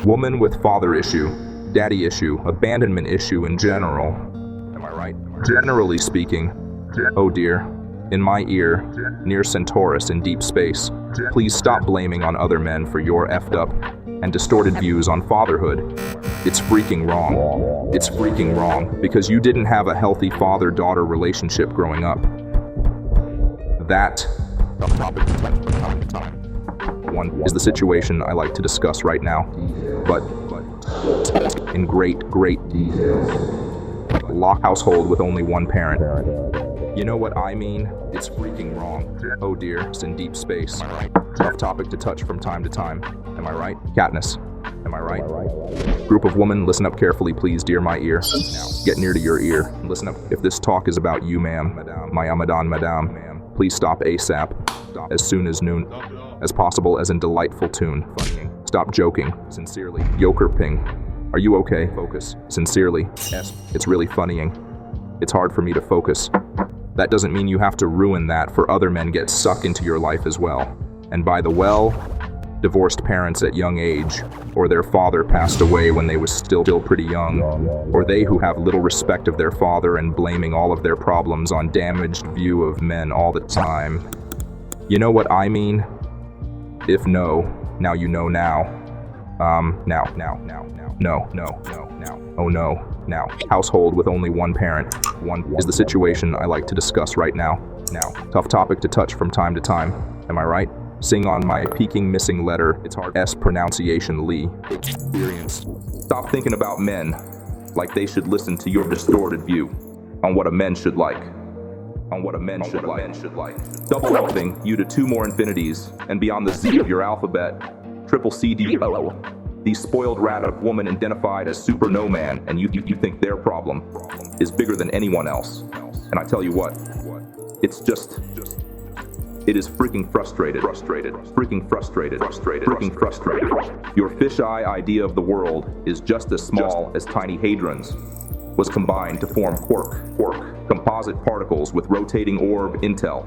Woman with father issue, daddy issue, abandonment issue in general. Am I right? Generally speaking, oh dear, in my ear, near Centaurus in deep space, please stop blaming on other men for your effed up and distorted views on fatherhood. It's freaking wrong. It's freaking wrong because you didn't have a healthy father-daughter relationship growing up. That one is the situation I like to discuss right now, but in great detail. Lock household with only one parent. You know what I mean? It's freaking wrong. Oh dear, it's in deep space. Am I right? Tough topic to touch from time to time. Am I right? Katniss. Am I right? Group of women, listen up carefully, please, dear my ear. Now, get near to your ear and listen up. If this talk is about you, ma'am, my Amadan, madame, please stop ASAP, as soon as noon, as possible, as in delightful tune. Stop joking. Sincerely. Yoker Ping. Are you okay? Focus. Sincerely. S. It's really funnying. It's hard for me to focus. That doesn't mean you have to ruin that for other men get sucked into your life as well. And by the well, divorced parents at young age, or their father passed away when they was still pretty young, or they who have little respect of their father and blaming all of their problems on damaged view of men all the time. You know what I mean? If no, now you know now. Now. Household with only one parent. One is the situation I like to discuss right now. Tough topic to touch from time to time. Am I right? Sing on my peaking missing letter. It's hard. S pronunciation Lee. Experience. Stop thinking about men like they should listen to your distorted view on what a man should like. Double upping you to 2 more infinities and beyond the Z of your alphabet. Triple CDO. The spoiled rat of woman identified as super no man, and you think their problem is bigger than anyone else. And I tell you what, it is freaking frustrated. Your fisheye idea of the world is just as small as tiny hadrons was combined to form quark, composite particles with rotating orb intel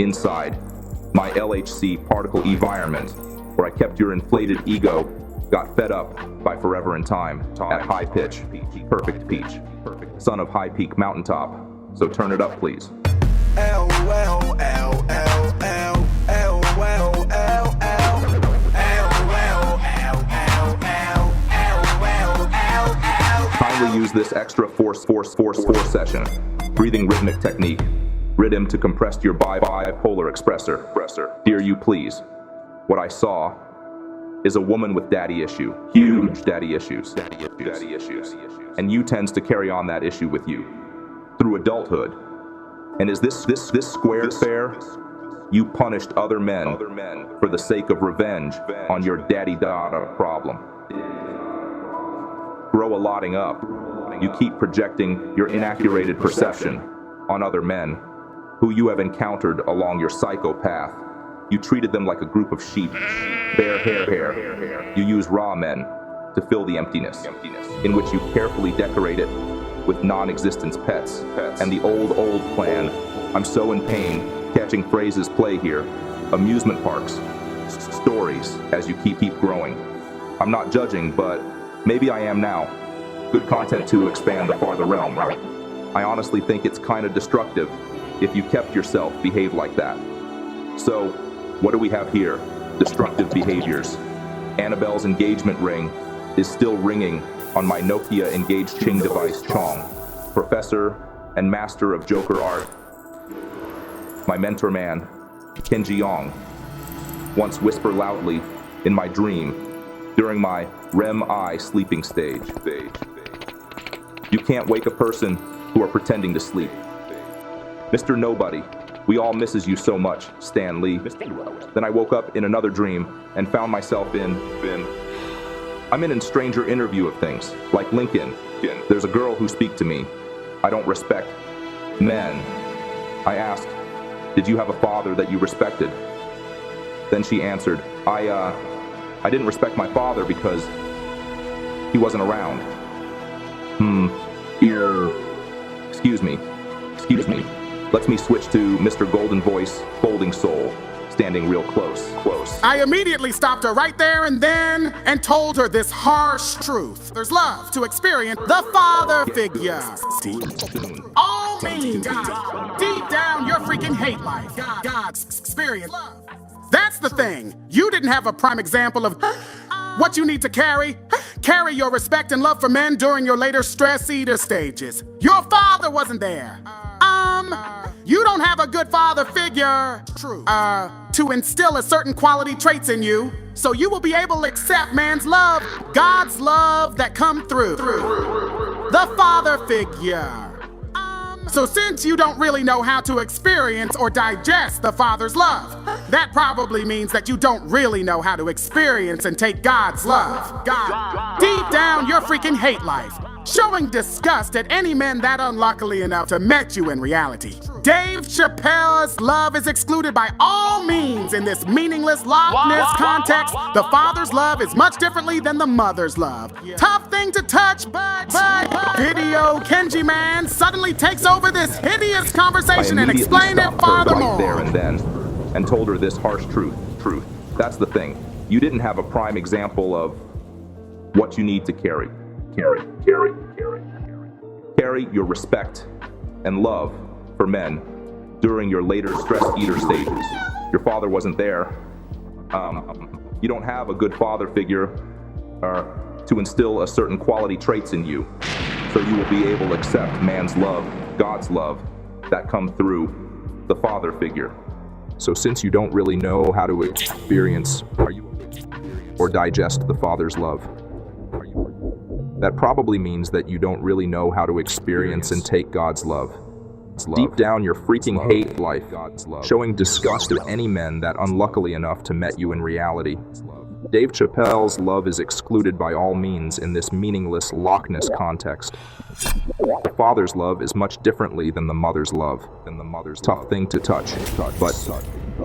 inside my LHC particle environment, where I kept your inflated ego, got fed up by forever and time at high pitch, perfect peach, son of high peak mountaintop. So turn it up, please. Kindly use this extra force session. Breathing rhythmic technique. Rhythm to compress your bipolar expressor. Dear you, please. What I saw is a woman with daddy issue. Huge daddy issues. And you tends to carry on that issue with you through adulthood. And is this square fair? You punished other men for the sake of revenge on your daddy-daughter problem. Grow a lotting up. You keep projecting your inaccurate perception on other men who you have encountered along your psychopath. You treated them like a group of sheep, bare hair. You use raw men to fill the emptiness, in which you carefully decorate it with non-existence pets. And the old plan, I'm so in pain, catching phrases play here, amusement parks, stories as you keep growing. I'm not judging, but maybe I am now. Good content to expand the farther realm. I honestly think it's kind of destructive if you kept yourself behave like that. So, what do we have here? Destructive behaviors. Annabelle's engagement ring is still ringing on my Nokia Engage Ching device Chong. Professor and master of Joker art. My mentor man, Kenji Yong, once whisper loudly in my dream during my REM-I sleeping stage. You can't wake a person who are pretending to sleep. Mr. Nobody, we all misses you so much, Stan Lee. Then I woke up in another dream and found myself I'm in a stranger interview of things, like Lincoln. There's a girl who speak to me. I don't respect men. I asked, did you have a father that you respected? Then she answered, I didn't respect my father because he wasn't around. Excuse me. Let me switch to Mr. Golden Voice, Folding Soul. standing real close. I immediately stopped her right there and then and told her this harsh truth. There's love to experience the father figure. All means, deep down, your freaking hate life. God's experience. That's the thing. You didn't have a prime example of what you need to carry. Carry your respect and love for men during your later stress eater stages. Your father wasn't there. You don't have a good father figure. True. To instill a certain quality traits in you, so you will be able to accept man's love, God's love that come through. The father figure. So since you don't really know how to experience or digest the Father's love, that probably means that you don't really know how to experience and take God's love. God, deep down, your freaking hate life, showing disgust at any men that unluckily enough to met you in reality. Dave Chappelle's love is excluded by all means in this meaningless Loch Ness context. The father's love is much differently than the mother's love. Tough thing to touch, but Video Kenji Man suddenly takes over this hideous conversation and explains it furthermore. Right there and then, and told her this harsh truth. That's the thing. You didn't have a prime example of what you need to carry. Carry your respect and love for men during your later stress eater stages. Your father wasn't there. You don't have a good father figure to instill a certain quality traits in you, so you will be able to accept man's love, God's love, that come through the father figure. So since you don't really know how to experience or digest the father's love, that probably means that you don't really know how to experience and take God's love. Deep down, your freaking hate life, showing disgust at any men that unluckily enough to met you in reality. Dave Chappelle's love is excluded by all means in this meaningless Loch Ness context. The father's love is much differently than the mother's love. Tough thing to touch, but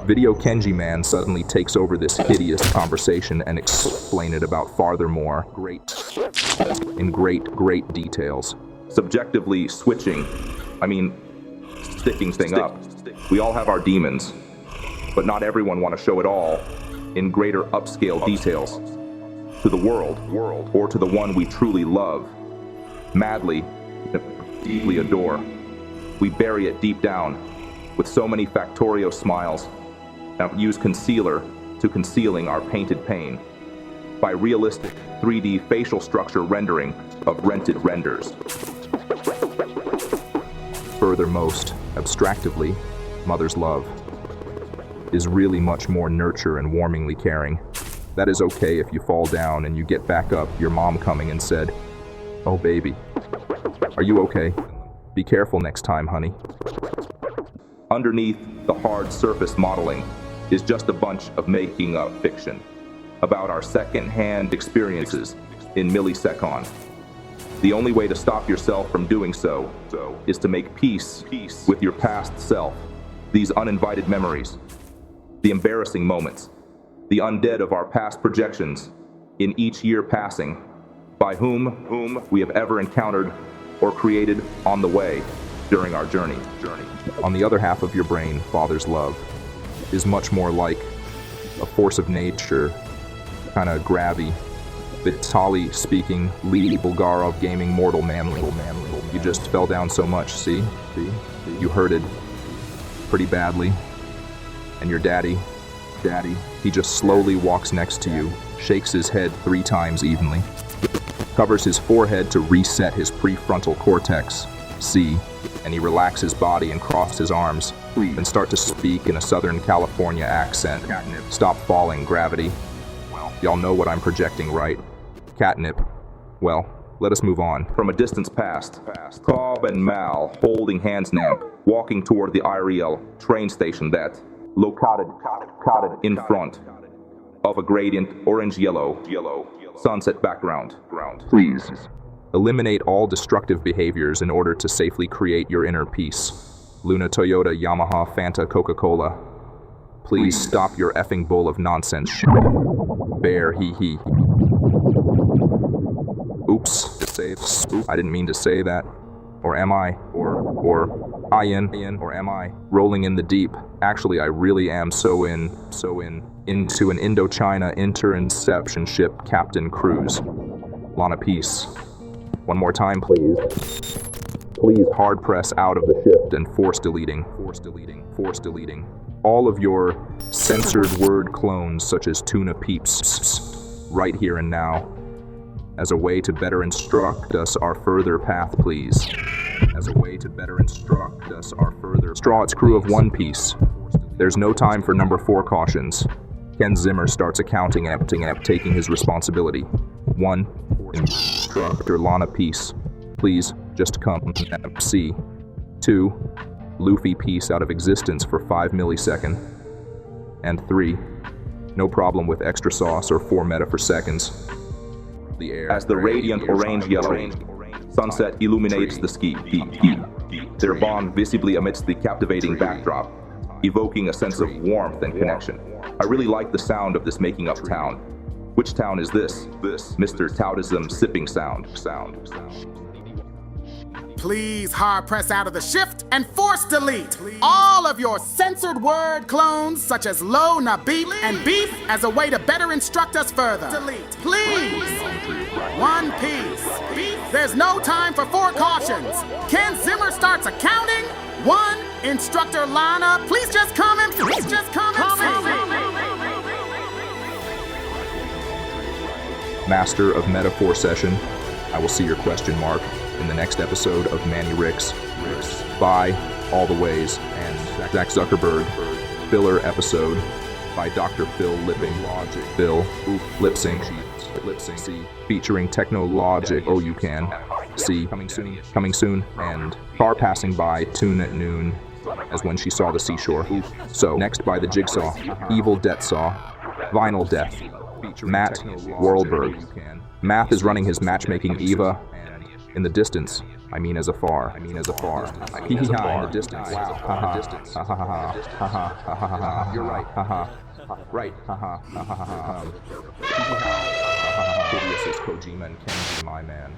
Video Kenji Man suddenly takes over this hideous conversation and explain it about farthermore in great details. Subjectively sticking thing up. We all have our demons, but not everyone want to show it all in greater upscale details to the world, or to the one we truly love, madly, deeply adore. We bury it deep down with so many Factorio smiles and use concealer to concealing our painted pain by realistic 3D facial structure rendering of rented renders. Furthermost, abstractively, mother's love is really much more nurture and warmingly caring. That is okay if you fall down and you get back up, your mom coming and said, "Oh baby, are you okay? Be careful next time, honey." Underneath the hard surface modeling is just a bunch of making up fiction about our second-hand experiences in millisecond. The only way to stop yourself from doing so is to make peace with your past self, these uninvited memories, the embarrassing moments, the undead of our past projections in each year passing, by whom we have ever encountered or created on the way during our journey. On the other half of your brain, father's love is much more like a force of nature, kind of grabby. Vitaly speaking, Lee Bulgarov gaming mortal manly. You just fell down so much, see? You hurted pretty badly. And your daddy, he just slowly walks next to you, shakes his head 3 times evenly, covers his forehead to reset his prefrontal cortex, see, and he relaxes his body and crosses his arms, and start to speak in a Southern California accent. Stop falling, gravity. Y'all know what I'm projecting, right? Catnip. Well, let us move on. From a distance past, Cobb and Mal holding hands now, walking toward the Ariel train station that, located in front of a gradient orange-yellow sunset background. Please, eliminate all destructive behaviors in order to safely create your inner peace. Luna, Toyota, Yamaha, Fanta, Coca-Cola. Please stop your effing bull of nonsense. Bear, hee. Oops. I didn't mean to say that. Or am I? Or am I? Rolling in the deep. Actually, I really am so into an Indochina interception ship, Captain Cruz. Lana, peace. One more time, please. Please hard press out of the shift and force deleting. All of your censored word clones such as tuna peeps, right here and now. As a way to better instruct us our further path, please. Straw, it's crew of One Piece. There's no time for number 4 cautions. Ken Zimmer starts accounting and taking his responsibility. 1. Instructor Lana Peace. Please, just come see. 2. Luffy Peace out of existence for 5 milliseconds. And 3. No problem with extra sauce or 4 meta for seconds. As the radiant orange-yellow sunset illuminates the ski, their bond visibly amidst the captivating backdrop, evoking a sense of warmth and connection. I really like the sound of this making up town. Which town is this? Mr. Tautism sipping sound. Please hard press out of the shift and force delete all of your censored word clones such as low, na, beep, and beef as a way to better instruct us further. Delete, please. One Piece. There's no time for 4 cautions. Ken Zimmer starts accounting. 1. Instructor Lana, please just come and see. Master of Metaphor Session, I will see your question mark in the next episode of Manny Ricks. By All the Ways and Zach Zuckerberg. Filler episode by Dr. Phil Lipping. Phil Lip Sync. Featuring Technologic. Oh, you can. See. Coming soon. And car passing by Tune at noon as when she saw the seashore. So, next by the Jigsaw. Evil Debt Saw. Vinyl Death. Matt Worldberg. Math is running his matchmaking Eva. In the distance, I mean as afar. In the distance. Wow. You're right. Right. Hideous is Kojima and Kenji, my man.